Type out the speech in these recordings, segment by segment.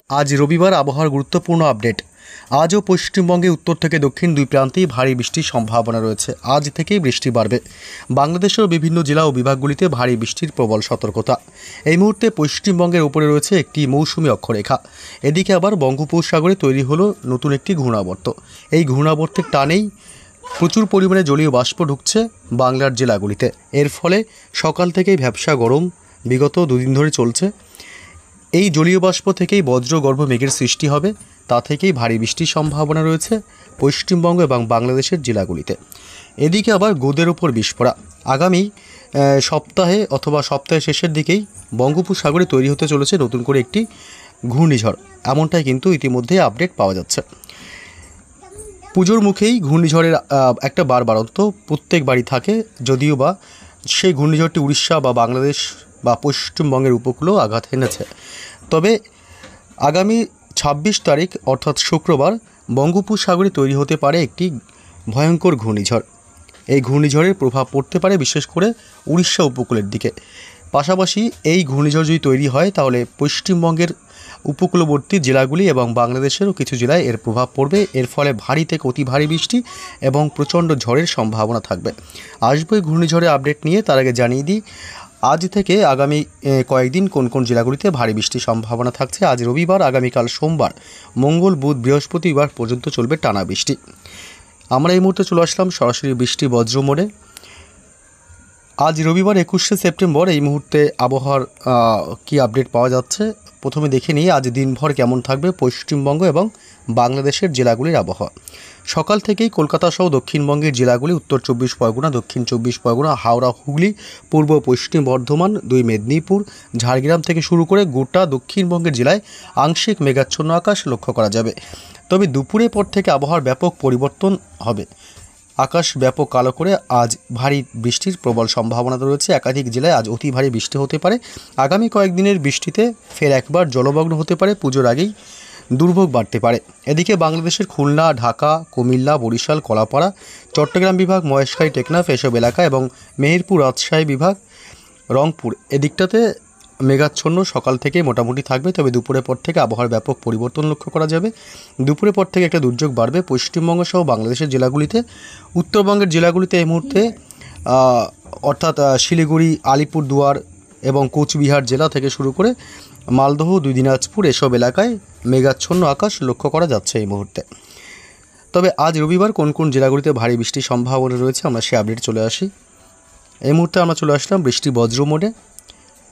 আজ রবিবার আবহাওয়ার গুরুত্বপূর্ণ আপডেট। আজও পশ্চিমবঙ্গে উত্তর থেকে দক্ষিণ দুই প্রান্তেই ভারী বৃষ্টির সম্ভাবনা রয়েছে। আজ থেকেই বৃষ্টি বাড়বে। বাংলাদেশের বিভিন্ন জেলা ও বিভাগগুলিতে ভারী বৃষ্টির প্রবল সতর্কতা। এই মুহূর্তে পশ্চিমবঙ্গের উপরে রয়েছে একটি মৌসুমি অক্ষরেখা। এদিকে আবার বঙ্গোপসাগরে তৈরি হলো নতুন একটি ঘূর্ণাবর্ত। এই ঘূর্ণাবর্তের টানেই প্রচুর পরিমাণে জলীয় বাষ্প ঢুকছে বাংলার জেলাগুলিতে। এর ফলে সকাল থেকেই ভ্যাপসা গরম বিগত দুদিন ধরে চলছে। এই জলীয় বাষ্প থেকেই বজ্রগর্ভ মেঘের সৃষ্টি হবে। তা থেকেই ভারী বৃষ্টির সম্ভাবনা রয়েছে পশ্চিমবঙ্গ এবং বাংলাদেশের জেলাগুলিতে। এদিকে আবার গোদের ওপর বিস্ফোরা। আগামী সপ্তাহে অথবা সপ্তাহের শেষের দিকেই বঙ্গোপসাগরে তৈরি হতে চলেছে নতুন করে একটি ঘূর্ণিঝড়। এমনটাই কিন্তু ইতিমধ্যে আপডেট পাওয়া যাচ্ছে। পুজোর মুখেই ঘূর্ণিঝড়ের একটা বারবারন্ত প্রত্যেক বাড়ি থাকে, যদিও বা সেই ঘূর্ণিঝড়টি উড়িষ্যা বা বাংলাদেশ বা পশ্চিমবঙ্গের উপকূলেও আঘাত এনেছে। তবে আগামী ২৬ তারিখ অর্থাৎ শুক্রবার বঙ্গোপসাগরে তৈরি হতে পারে একটি ভয়ঙ্কর ঘূর্ণিঝড়। এই ঘূর্ণিঝড়ের প্রভাব পড়তে পারে বিশেষ করে উড়িষ্যা উপকূলের দিকে। পাশাপাশি এই ঘূর্ণিঝড় যদি তৈরি হয় তাহলে পশ্চিমবঙ্গের উপকূলবর্তী জেলাগুলি এবং বাংলাদেশেরও কিছু জেলায় এর প্রভাব পড়বে। এর ফলে ভারী থেকে অতি ভারী বৃষ্টি এবং প্রচণ্ড ঝড়ের সম্ভাবনা থাকবে। আসবে ঘূর্ণিঝড়ের আপডেট নিয়ে। তার আগে জানিয়ে দিই আজ থেকে আগামী কয়েকদিন কোন কোন জেলাগুলিতে ভারী বৃষ্টির সম্ভাবনা থাকছে। আজ রবিবার, আগামীকাল সোমবার, মঙ্গল, বুধ, বৃহস্পতিবার পর্যন্ত চলবে টানা বৃষ্টি। আমরা এই মুহূর্তে চলে আসলাম সরাসরি বৃষ্টি বজ্র মোড়ে। আজ রবিবার ২১শে সেপ্টেম্বর। এই মুহূর্তে আবহাওয়ার কি আপডেট পাওয়া যাচ্ছে প্রথমে দেখে নিই। আজ দিনভর কেমন থাকবে পশ্চিমবঙ্গ এবং বাংলাদেশের জেলাগুলির আবহাওয়া। সকাল থেকেই কলকাতা সহ দক্ষিণবঙ্গের জেলাগুলি, উত্তর ২৪ পরগনা, দক্ষিণ ২৪ পরগনা, হাওড়া, হুগলি, পূর্ব পশ্চিম বর্ধমান, ২ মেদিনীপুর, ঝাড়গ্রাম থেকে শুরু করে গোটা দক্ষিণবঙ্গের জেলায় আংশিক মেঘাচ্ছন্ন আকাশ লক্ষ্য করা যাবে। তবে দুপুরের পর থেকে আবহাওয়ার ব্যাপক পরিবর্তন হবে। আকাশ ব্যাপক কালো করে আজ ভারী বৃষ্টির প্রবল সম্ভাবনা রয়েছে। একাধিক জেলায় আজ অতি ভারী বৃষ্টি হতে পারে। আগামী কয়েকদিনের বৃষ্টিতে ফের একবার জলমগ্ন হতে পারে। পুজোর আগেই দুর্ভোগ বাড়তে পারে। এদিকে বাংলাদেশের খুলনা, ঢাকা, কুমিল্লা, বরিশাল, কলাপাড়া, চট্টগ্রাম বিভাগ, মহেশখালী, টেকনাফ এসব এলাকা এবং মেহেরপুর, রাজশাহী বিভাগ, রংপুর এদিকটাতে মেঘাচ্ছন্ন সকাল থেকে মোটামুটি থাকবে। তবে দুপুরের পর থেকে আবহাওয়ার ব্যাপক পরিবর্তন লক্ষ্য করা যাবে। দুপুরের পর থেকে একটা দুর্যোগ বাড়বে পশ্চিমবঙ্গ সহ বাংলাদেশের জেলাগুলিতে। উত্তরবঙ্গের জেলাগুলিতে এই মুহূর্তে অর্থাৎ শিলিগুড়ি, আলিপুরদুয়ার এবং কোচবিহার জেলা থেকে শুরু করে মালদহ, 2 দিনাজপুর এসব এলাকায় মেঘাচ্ছন্ন আকাশ লক্ষ্য করা যাচ্ছে এই মুহূর্তে। তবে আজ রবিবার কোন কোন জেলাগুলিতে ভারী বৃষ্টির সম্ভাবনা রয়েছে আমরা সে আপডেট চলে আসি। এই মুহূর্তে আমরা চলে আসলাম বৃষ্টি বজ্র মোডে।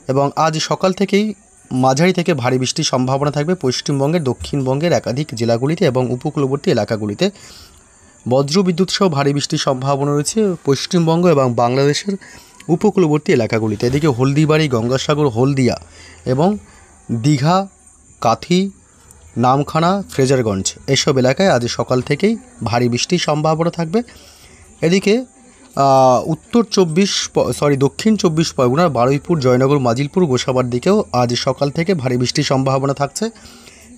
এবং আজ সকাল থেকেই মাঝারি থেকে ভারী বৃষ্টির সম্ভাবনা থাকবে পশ্চিমবঙ্গের দক্ষিণবঙ্গের একাধিক জেলাগুলিতে এবং উপকূলবর্তী এলাকাগুলিতে। বজ্রবিদ্যুৎ সহ ভারী বৃষ্টির সম্ভাবনা রয়েছে পশ্চিমবঙ্গ এবং বাংলাদেশের উপকূলবর্তী এলাকাগুলিতে। এদিকে হলদিবাড়ি, গঙ্গাসাগর, হলদিয়া এবং দীঘা, কাথি, নামখানা, ফ্রেজারগঞ্জ এসব এলাকায় আজ সকাল থেকেই ভারী বৃষ্টির সম্ভাবনা থাকবে। এদিকে দক্ষিণ ২৪ পরগনার বারুইপুর, জয়নগর, মাজিলপুর, গোসাবার দিকেও আজ সকাল থেকে ভারী বৃষ্টির সম্ভাবনা থাকছে।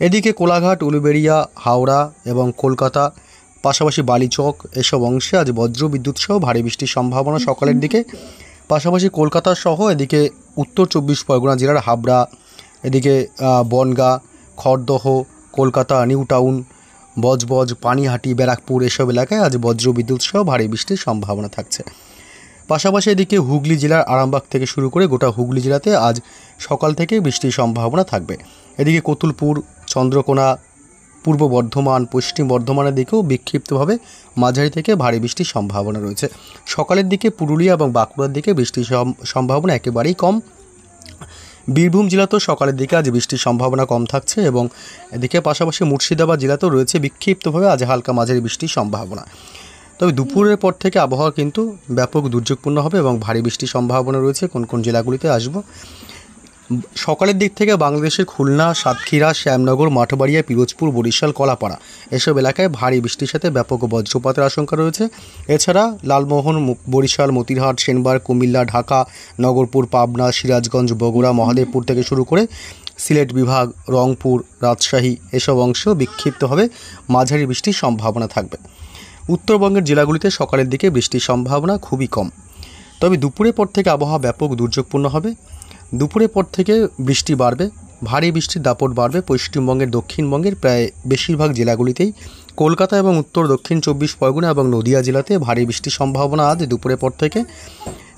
এদিকে কোলাঘাট, উলুবেড়িয়া, হাওড়া এবং কলকাতা, পাশাপাশি বালিচক এসব অংশে আজ বজ্রবিদ্যুৎ সহ ভারী বৃষ্টির সম্ভাবনা সকালের দিকে। পাশাপাশি কলকাতা সহ এদিকে উত্তর ২৪ পরগনা জেলার হাবড়া, এদিকে বনগাঁ, খড়দহ, কলকাতা নিউ টাউন, বজবজ, পানিহাটি, ব্যারাকপুর এসব এলাকায় আজ বজ্রবিদ্যুৎ সহ ভারী বৃষ্টির সম্ভাবনা থাকছে। পাশাপাশি এদিকে হুগলি জেলার আরামবাগ থেকে শুরু করে গোটা হুগলি জেলাতে আজ সকাল থেকে বৃষ্টির সম্ভাবনা থাকবে। এদিকে কতুলপুর, চন্দ্রকোনা, পূর্ব বর্ধমান, পশ্চিম বর্ধমানের দিকেও বিক্ষিপ্তভাবে মাঝারি থেকে ভারী বৃষ্টির সম্ভাবনা রয়েছে। সকালের দিকে পুরুলিয়া এবং বাঁকুড়ার দিকে বৃষ্টির সম্ভাবনা একেবারেই কম। বীরভূম জেলাতেও সকালের দিকে আজ বৃষ্টির সম্ভাবনা কম থাকছে এবং এদিকে পাশাপাশি মুর্শিদাবাদ জেলাতেও রয়েছে বিক্ষিপ্তভাবে আজ হালকা মাঝারি বৃষ্টির সম্ভাবনা। তবে দুপুরের পর থেকে আবহাওয়া কিন্তু ব্যাপক দুর্যোগপূর্ণ হবে এবং ভারী বৃষ্টির সম্ভাবনা রয়েছে কোন কোন জেলাগুলিতে আসবো। সকালের দিক থেকে বাংলাদেশের খুলনা, সাতক্ষীরা, শ্যামনগর, মাঠবাড়িয়া, পিরোজপুর, বরিশাল, কলাপাড়া এসব এলাকায় ভারী বৃষ্টির সাথে ব্যাপক বজ্রপাতের আশঙ্কা রয়েছে। এছাড়া লালমোহন, বরিশাল, মতিরহাট, সেনবার, কুমিল্লা, ঢাকা, নগরপুর, পাবনা, সিরাজগঞ্জ, বগুড়া, মহাদেবপুর থেকে শুরু করে সিলেট বিভাগ, রংপুর, রাজশাহী এসব অংশেও বিক্ষিপ্তভাবে মাঝারি বৃষ্টির সম্ভাবনা থাকবে। উত্তরবঙ্গের জেলাগুলিতে সকালের দিকে বৃষ্টির সম্ভাবনা খুবই কম। তবে দুপুরের পর থেকে আবহাওয়া ব্যাপক দুর্যোগপূর্ণ হবে। দুপুরের পর থেকে বৃষ্টি বাড়বে। ভারী বৃষ্টির দাপট বাড়বে পশ্চিমবঙ্গের দক্ষিণবঙ্গের প্রায় বেশিরভাগ জেলাগুলিতেই। কলকাতা এবং উত্তর দক্ষিণ 24 পরগনা এবং নদিয়া জেলাতে ভারী বৃষ্টির সম্ভাবনা আজ দুপুরের পর থেকে।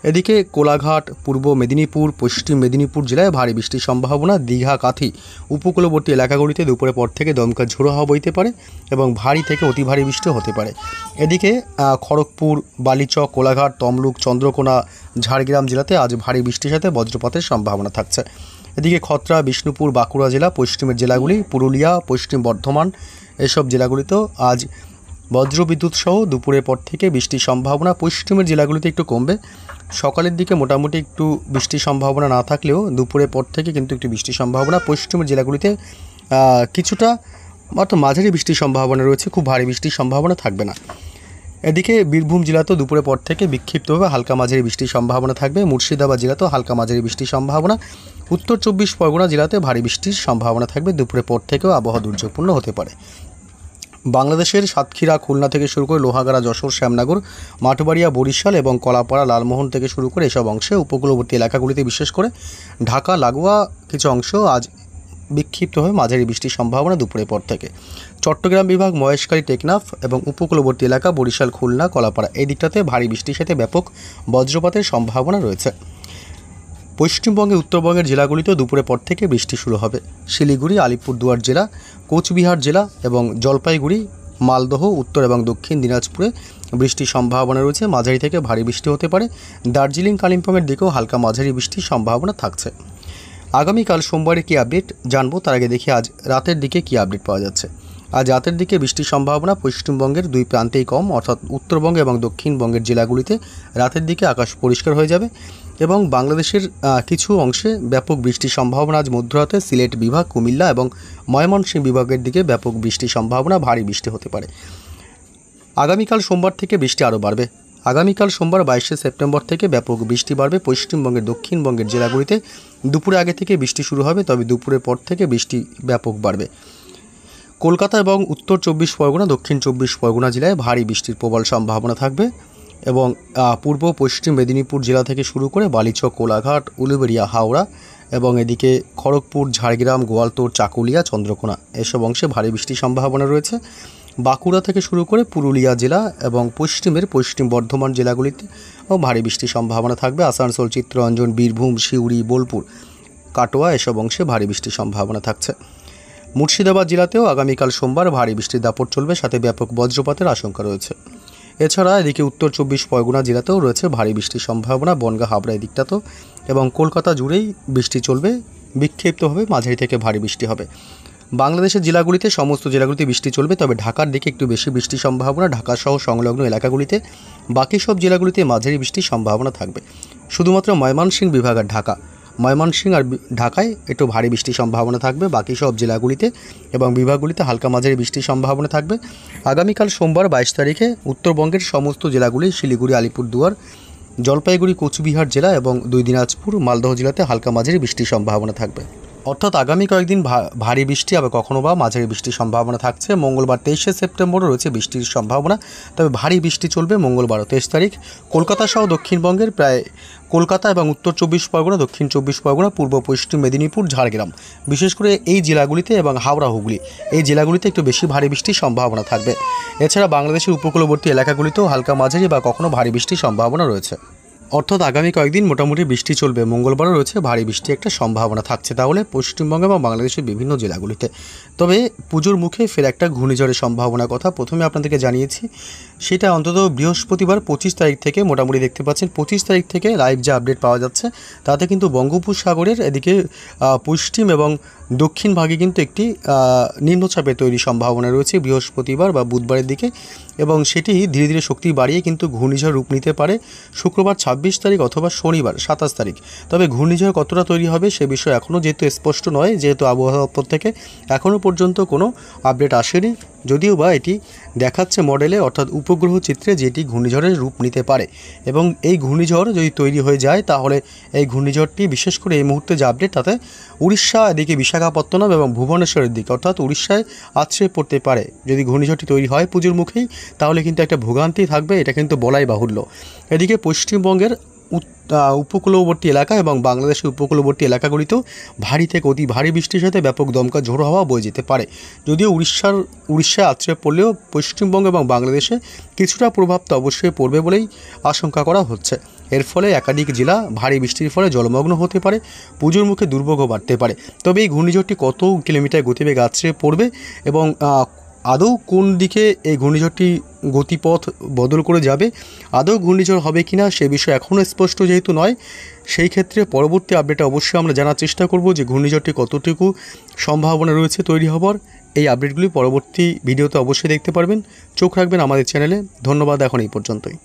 এদিকে কোলাঘাট, পূর্ব মেদিনীপুর, পশ্চিম মেদিনীপুর জেলায় ভারী বৃষ্টির সম্ভাবনা। দীঘা, কাথি উপকূলবর্তী এলাকাগুলিতে দুপুরের পর থেকে দমকা ঝোড়ো হাওয়া বইতে পারে এবং ভারী থেকে অতি ভারী বৃষ্টি হতে পারে। এদিকে খড়গপুর, বালিচক, কোলাঘাট, তমলুক, চন্দ্রকোনা, ঝাড়গ্রাম জেলাতে আজ ভারী বৃষ্টির সাথে বজ্রপাতের সম্ভাবনা থাকছে। এদিকে খত্রা, বিষ্ণুপুর, বাঁকুড়া জেলা, পশ্চিমের জেলাগুলি, পুরুলিয়া, পশ্চিম বর্ধমান এসব জেলাগুলিতেও আজ বজ্রবিদ্যুৎ সহ দুপুরের পর থেকে বৃষ্টির সম্ভাবনা। পশ্চিমের জেলাগুলিতে একটু কমবে। সকালের দিকে মোটামুটি একটু বৃষ্টির সম্ভাবনা না থাকলেও দুপুরের পর থেকে কিন্তু একটু বৃষ্টির সম্ভাবনা। পশ্চিমের জেলাগুলিতে কিছুটা অর্থাৎ মাঝারি বৃষ্টির সম্ভাবনা রয়েছে, খুব ভারী বৃষ্টির সম্ভাবনা থাকবে না। এদিকে বীরভূম জেলাতেও দুপুরের পর থেকে বিক্ষিপ্তভাবে হালকা মাঝারি বৃষ্টির সম্ভাবনা থাকবে। মুর্শিদাবাদ জেলাতেও হালকা মাঝারি বৃষ্টির সম্ভাবনা। উত্তর 24 পরগনা জেলাতে ভারী বৃষ্টির সম্ভাবনা থাকবে। দুপুরের পর থেকেও আবহাওয়া দুর্যোগপূর্ণ হতে পারে। বাংলাদেশের সাতক্ষীরা, খুলনা থেকে শুরু করে লোহাগাড়া, যশোর, শ্যামনগর, মাঠবাড়িয়া, বরিশাল এবং কলাপাড়া, লালমোহন থেকে শুরু করে এসব অংশে উপকূলবর্তী এলাকাগুলিতে বিশেষ করে ঢাকা লাগোয়া কিছু অংশ আজ বিক্ষিপ্তভাবে মাঝারি বৃষ্টির সম্ভাবনা দুপুরের পর থেকে। চট্টগ্রাম বিভাগ, মহেশখালী, টেকনাফ এবং উপকূলবর্তী এলাকা বরিশাল, খুলনা, কলাপাড়া এই দিকটাতে ভারী বৃষ্টির সাথে ব্যাপক বজ্রপাতের সম্ভাবনা রয়েছে। পশ্চিমবঙ্গে উত্তরবঙ্গের জেলাগুলিতেও দুপুরের পর থেকে বৃষ্টি শুরু হবে। শিলিগুড়ি, আলিপুরদুয়ার জেলা, কোচবিহার জেলা এবং জলপাইগুড়ি, মালদহ, উত্তর এবং দক্ষিণ দিনাজপুরে বৃষ্টির সম্ভাবনা রয়েছে। মাঝারি থেকে ভারী বৃষ্টি হতে পারে। দার্জিলিং, কালিম্পংয়ের দিকেও হালকা মাঝারি বৃষ্টির সম্ভাবনা থাকছে। আগামীকাল সোমবারে কী আপডেট জানবো তার আগে দেখি আজ রাতের দিকে কী আপডেট পাওয়া যাচ্ছে। আজ রাতের দিকে বৃষ্টির সম্ভাবনা পশ্চিমবঙ্গের দুই প্রান্তেই কম, অর্থাৎ উত্তরবঙ্গ এবং দক্ষিণবঙ্গের জেলাগুলিতে রাতের দিকে আকাশ পরিষ্কার হয়ে যাবে এবং বাংলাদেশের কিছু অংশে ব্যাপক বৃষ্টির সম্ভাবনা আজ মধ্যরাতে। সিলেট বিভাগ, কুমিল্লা এবং ময়মনসিংহ বিভাগের দিকে ব্যাপক বৃষ্টির সম্ভাবনা, ভারী বৃষ্টি হতে পারে। আগামীকাল সোমবার থেকে বৃষ্টি আরও বাড়বে। আগামীকাল সোমবার 22শে সেপ্টেম্বর থেকে ব্যাপক বৃষ্টি বাড়বে পশ্চিমবঙ্গের দক্ষিণবঙ্গের জেলাগুলিতে। দুপুরে আগে থেকে বৃষ্টি শুরু হবে, তবে দুপুরের পর থেকে বৃষ্টি ব্যাপক বাড়বে। কলকাতা এবং উত্তর 24 পরগনা, দক্ষিণ 24 পরগনা জেলায় ভারী বৃষ্টির প্রবল সম্ভাবনা থাকবে এবং পূর্ব পশ্চিম মেদিনীপুর জেলা থেকে শুরু করে বালিচক, কোলাঘাট, উলুবেড়িয়া, হাওড়া এবং এদিকে খড়গপুর, ঝাড়গ্রাম, গোয়ালতোড়, চাকুলিয়া, চন্দ্রকোনা এসব অংশে ভারী বৃষ্টির সম্ভাবনা রয়েছে। বাঁকুড়া থেকে শুরু করে পুরুলিয়া জেলা এবং পশ্চিম বর্ধমান জেলাগুলিতেও ভারী বৃষ্টির সম্ভাবনা থাকবে। আসানসোল, চিত্তরঞ্জন, বীরভূম, সিউড়ি, বোলপুর, কাটোয়া এসব অংশে ভারী বৃষ্টির সম্ভাবনা থাকছে। মুর্শিদাবাদ জেলাতেও আগামীকাল সোমবার ভারী বৃষ্টির দাপট চলবে, সাথে ব্যাপক বজ্রপাতের আশঙ্কা রয়েছে। এছাড়া এদিকে উত্তর 24 পরগনা জেলাতেও রয়েছে ভারী বৃষ্টির সম্ভাবনা, বনগাঁ, হাবড়া এদিকটাতেও এবং কলকাতা জুড়েই বৃষ্টি চলবে। বিক্ষিপ্তভাবে মাঝারি থেকে ভারী বৃষ্টি হবে। বাংলাদেশের জেলাগুলিতে সমস্ত জেলাগুলিতে বৃষ্টি চলবে, তবে ঢাকার দিকে একটু বেশি বৃষ্টির সম্ভাবনা, ঢাকা সহ সংলগ্ন এলাকাগুলিতে। বাকি সব জেলাগুলিতে মাঝারি বৃষ্টির সম্ভাবনা থাকবে। শুধুমাত্র ময়মনসিংহ বিভাগ আর ময়মনসিংহ আর ঢাকায় একটু ভারী বৃষ্টির সম্ভাবনা থাকবে। বাকি সব জেলাগুলিতে এবং বিভাগগুলিতে হালকা মাঝারি বৃষ্টির সম্ভাবনা থাকবে। আগামীকাল সোমবার 22 তারিখে উত্তরবঙ্গের সমস্ত জেলাগুলি, শিলিগুড়ি, আলিপুরদুয়ার, জলপাইগুড়ি, কোচবিহার জেলা এবং দুই দিনাজপুর, মালদহ জেলাতে হালকা মাঝারি বৃষ্টির সম্ভাবনা থাকবে। অর্থাৎ আগামী কয়েকদিন ভারী বৃষ্টি আবার কখনো বা মাঝারি বৃষ্টির সম্ভাবনা থাকছে। মঙ্গলবার 23শে সেপ্টেম্বরও রয়েছে বৃষ্টির সম্ভাবনা, তবে ভারী বৃষ্টি চলবে মঙ্গলবার 23 তারিখ। কলকাতা সহ দক্ষিণবঙ্গের প্রায় কলকাতা এবং উত্তর 24 পরগনা, দক্ষিণ 24 পরগনা, পূর্ব পশ্চিম মেদিনীপুর, ঝাড়গ্রাম বিশেষ করে এই জেলাগুলিতে এবং হাওড়া, হুগলি এই জেলাগুলিতে একটু বেশি ভারী বৃষ্টির সম্ভাবনা থাকবে। এছাড়া বাংলাদেশের উপকূলবর্তী এলাকাগুলিতেও হালকা মাঝারি বা কখনো ভারী বৃষ্টির সম্ভাবনা রয়েছে। অর্থাৎ আগামী কয়েকদিন মোটামুটি বৃষ্টি চলবে। মঙ্গলবারও রয়েছে ভারী বৃষ্টি একটা সম্ভাবনা থাকছে তাহলে পশ্চিমবঙ্গ এবং বাংলাদেশের বিভিন্ন জেলাগুলিতে। তবে পুজোর মুখে ফের একটা ঘূর্ণিঝড়ের সম্ভাবনার কথা প্রথমে আপনাদেরকে জানিয়েছি, সেটা অন্তত বৃহস্পতিবার 25 তারিখ থেকে মোটামুটি দেখতে পাচ্ছেন। 25 তারিখ থেকে লাইভ যে আপডেট পাওয়া যাচ্ছে তাতে কিন্তু বঙ্গোপসাগরের এদিকে পশ্চিম এবং দক্ষিণ ভাগে কিন্তু একটি নিম্নচাপের তৈরির সম্ভাবনা রয়েছে বৃহস্পতিবার বা বুধবারের দিকে, এবং সেটি ধীরে ধীরে শক্তি বাড়িয়ে কিন্তু ঘূর্ণিঝড় রূপ নিতে পারে শুক্রবার 26 তারিখ অথবা শনিবার 27 তারিখ। তবে ঘূর্ণিঝড় কতটা তৈরি হবে সে বিষয়ে এখনও যেহেতু স্পষ্ট নয়, যেহেতু আবহাওয়া দপ্তর থেকে এখনও পর্যন্ত কোনো আপডেট আসেনি, যদিও বা এটি দেখাচ্ছে মডেলে অর্থাৎ উপগ্রহ চিত্রে যে এটি ঘূর্ণিঝড়ের রূপ নিতে পারে। এবং এই ঘূর্ণিঝড় যদি তৈরি হয়ে যায় তাহলে এই ঘূর্ণিঝড়টি বিশেষ করে এই মুহূর্তে যে আপডেট তাতে উড়িষ্যা এদিকে বিশাখাপত্তনম এবং ভুবনেশ্বরের দিকে অর্থাৎ উড়িষ্যায় আছড়ে পড়তে পারে। যদি ঘূর্ণিঝড়টি তৈরি হয় পুজোর মুখেই তাহলে কিন্তু একটা ভোগান্তি থাকবে, এটা কিন্তু বলাই বাহুল্য। এদিকে পশ্চিমবঙ্গের উপকূলবর্তী এলাকা এবং বাংলাদেশের উপকূলবর্তী এলাকাগুলিতেও ভারী থেকে অতি ভারী বৃষ্টির সাথে ব্যাপক দমকা ঝোড়ো হাওয়া বয়ে যেতে পারে। যদিও উড়িষ্যায় আছড়ে পড়লেও পশ্চিমবঙ্গ এবং বাংলাদেশে কিছুটা প্রভাব তো অবশ্যই পড়বে বলেই আশঙ্কা করা হচ্ছে। এর ফলে একাধিক জেলা ভারী বৃষ্টির ফলে জলমগ্ন হতে পারে, পুজোর মুখে দুর্ভোগও বাড়তে পারে। তবে এই ঘূর্ণিঝড়টি কত কিলোমিটার গতিবেগ আছড়ে পড়বে এবং আদৌ কোন দিকে এই ঘূর্ণিঝড়টি গতিপথ বদল করে যাবে, আদৌ ঘূর্ণিঝড় হবে কিনা সে বিষয়ে এখনও স্পষ্ট যেহেতু নয়, সেই ক্ষেত্রে পরবর্তী আপডেটে অবশ্যই আমরা জানার চেষ্টা করব যে ঘূর্ণিঝড়টি কতটুকু সম্ভাবনা রয়েছে তৈরি হবার। এই আপডেটগুলি পরবর্তী ভিডিওতে অবশ্যই দেখতে পারবেন। চোখ রাখবেন আমাদের চ্যানেলে। ধন্যবাদ, এখন এই পর্যন্তই।